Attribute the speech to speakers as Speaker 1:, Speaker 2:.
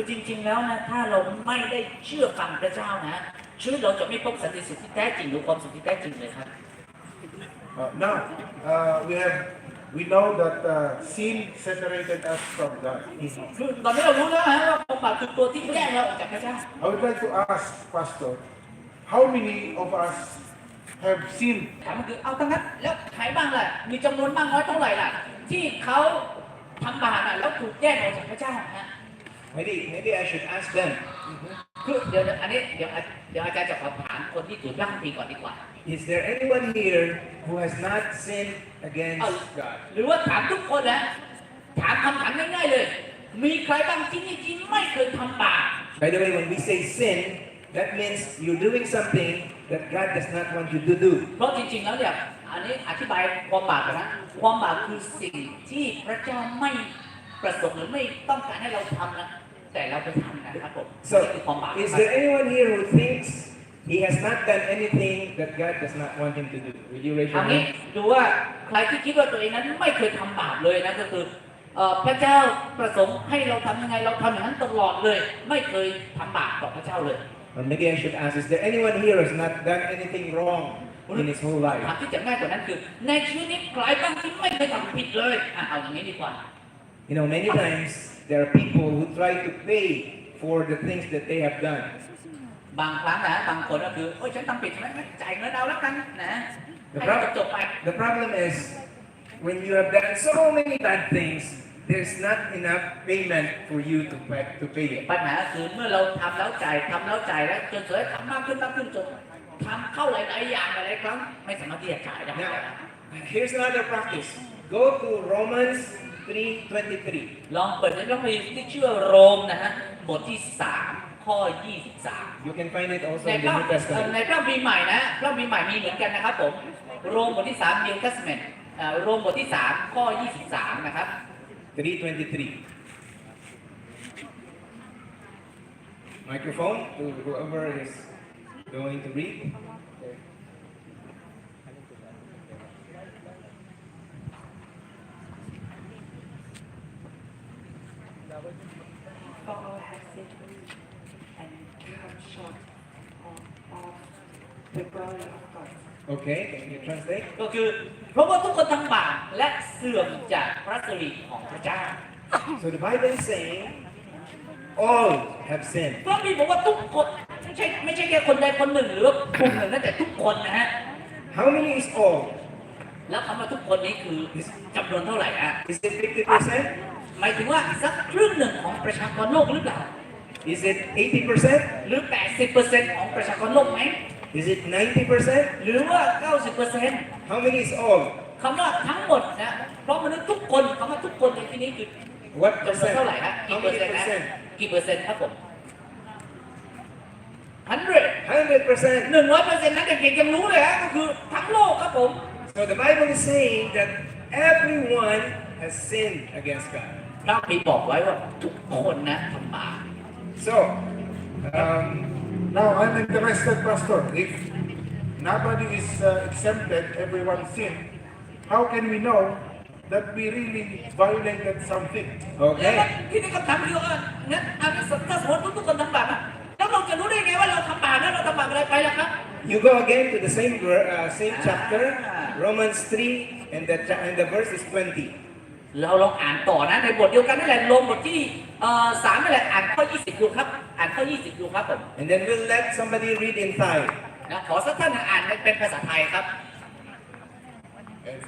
Speaker 1: จริงๆแล้วนะถ้าเราไม่ได้เชื่อฟังพระเจ้านะชีวิตเราจะไม่พบสันติสุขที่แท้จริงหรือความสุขที่แท้จริงเลยครับ
Speaker 2: Now, we know that sin separated us from God.
Speaker 1: คือตอนนี้เรารู้แล้วนะว่าความบาปคือตัวที่แยกเราออกจากพระเจ้า
Speaker 2: I would like to ask, Pastor, how many of us have sinned?
Speaker 1: ถามมันคือเอาทั้งนั้นแล้วใครบ้างล่ะมีจำนวนมากน้อยเท่าไหร่ล่ะที่เขาทำบาปอ่ะแล้วถูกแยกออกจากพระเจ้าฮะ
Speaker 3: Maybe I should ask them.
Speaker 1: คือเดี๋ยวอันนี้เดี๋ยวอาจารย์จะขอถามคนที่ถูกร่างปีก่อนดีกว่า
Speaker 3: Is there anyone here who has not sinned against God?
Speaker 1: หรือว่าถามทุกคนนะถามคำถามง่ายๆเลย มีใครบ้างที่นี่ที่ไม่เคยทำบาป
Speaker 3: By the way, when we say sin, that means you're doing something that God does not want you to do.
Speaker 1: เพราะจริงๆแล้วเนี่ยอันนี้อธิบายความบาปนะความบาปคือสิ่งที่พระเจ้าไม่ประสงค์หรือไม่ต้องการให้เราทำนะแต่เราไปทำนะครับผมนี่คือความบาป
Speaker 3: So, is there anyone here who thinks he has not done anything that God does not want him to do? Will you raise
Speaker 1: อั
Speaker 3: your
Speaker 1: นนี้
Speaker 3: hand?
Speaker 1: ดูว่าใครที่คิดว่าตัวเองนั้นไม่เคยทำบาปเลยนะก็คือพระเจ้าประสงค์ให้เราทำยังไงเราทำอย่างนั้นตลอดเลย ไม่เคยทำบาปต่อพระเจ้าเลย
Speaker 3: Or maybe I should ask, is there anyone here who has not done anything wrong in his whole
Speaker 1: ถาม
Speaker 3: life?
Speaker 1: ที่จะง่ายกว่านั้นคือในชีวิตนี้ใครบ้างที่ไม่เคยทำผิดเลยเอาอย่างนี้ดีกว่า
Speaker 3: You know, many times there are people who try to pay for the things that they have done.
Speaker 1: บางครั้งนะบางคนก็คือโอ้ยฉันทำผิดใช่ไหมจ่ายเงินเอาแล้วกันนะ
Speaker 3: The,
Speaker 1: ให้จบไป
Speaker 3: the problem is when you have done so many bad things, there's not enough payment for you to pay it.
Speaker 1: ปัญหาคือเมื่อเราทำแล้วจ่ายทำแล้วจ่ายแล้วจนเสร็จทำมากขึ้นจนทำเข้าหลายๆอย่างหลายๆครั้งไม่สามารถที่จะจ่ายได้
Speaker 3: Now, here's another practice. Go to Romans 3:23.
Speaker 1: ลองเปิดในพระคัมภีร์ที่ชื่อโรมนะฮะบทที่3ข้อ23
Speaker 3: You can find it also
Speaker 1: ใน
Speaker 3: in
Speaker 1: พระ
Speaker 3: the New Testament.
Speaker 1: ในพระคัมภีร์ใหม่นะพระคัมภีร์ใหม่มีเหมือนกันนะครับผมโรมบทที่3 New Testament โรมบทที่3ข้อ23นะครับ
Speaker 3: 3:23. Microphone to whoever is going to read.
Speaker 4: For all have sinned and come short of the glory of God.
Speaker 3: Okay, can you translate?
Speaker 1: ก็คือเพราะว่าทุกคนทำบาปและเสื่อมจากพระสิริของพระเจ้า
Speaker 3: So the Bible is saying all have sinned.
Speaker 1: พระคัมภีร์บอกว่าทุกคนไม่ใช่แค่คนใดคนหนึ่งหรือว่ากลุ่มหนึ่งนะแต่ทุกคนนะฮะ
Speaker 3: How many is all?
Speaker 1: แล้วคำว่าทุกคนนี้คือจำนวนเท่าไหร่อะ
Speaker 3: Is it 50%?
Speaker 1: หมายถึงว่าสักครึ่งหนึ่งของประชากรโลกหรือเปล่า
Speaker 3: Is it 80%?
Speaker 1: หรือ 80% ของประชากรโลกไหม
Speaker 3: Is it 90%?
Speaker 1: หรือว่า 90%
Speaker 3: How many is all?
Speaker 1: คำว่าทั้งหมดนะเพราะมนุษย์ทุกคนคำว่าทุกคนในที่นี้คือ
Speaker 3: What
Speaker 1: จำนวน
Speaker 3: percent?
Speaker 1: เท่าไหร่ฮะ
Speaker 3: How
Speaker 1: กี่เปอร์
Speaker 3: many
Speaker 1: เซ็นต์นะ
Speaker 3: percent?
Speaker 1: กี่เปอร์เซ็นต์ครับผม100
Speaker 3: 100%.
Speaker 1: 100%นั้นเด็กๆยังรู้เลยฮะก็คือทั้งโลกครับผม
Speaker 3: So the Bible is saying that everyone has sinned against God.
Speaker 1: พระมีบอกไว้ว่าทุกคนนะทำบาป
Speaker 3: So, um,
Speaker 2: Now, I'm interested, Pastor. If nobody is exempted, everyone sinned, how can we know that we really violated something?
Speaker 1: แล้ว
Speaker 3: okay.
Speaker 1: ที่นี่คำถามคือว่างั้นถ้าสมมติทุกคนทำบาปอะแล้วเราจะรู้ได้ไงว่าเราทำบาปแล้วเราทำบาปอะไรไปล่ะครับ
Speaker 3: You go again to the same chapter, Romans 3, and the verse is 20.
Speaker 1: เราลองอ่านต่อนะในบทเดียวกันนั่นแหละลงบทที่3นั่นแหละอ่านข้อ20ดูครับอ่านข้อ20ดูครับผม
Speaker 3: And then we'll let somebody read in Thai.
Speaker 1: นะขอสักท่านอ่านเป็นภาษาไทยครับ
Speaker 2: And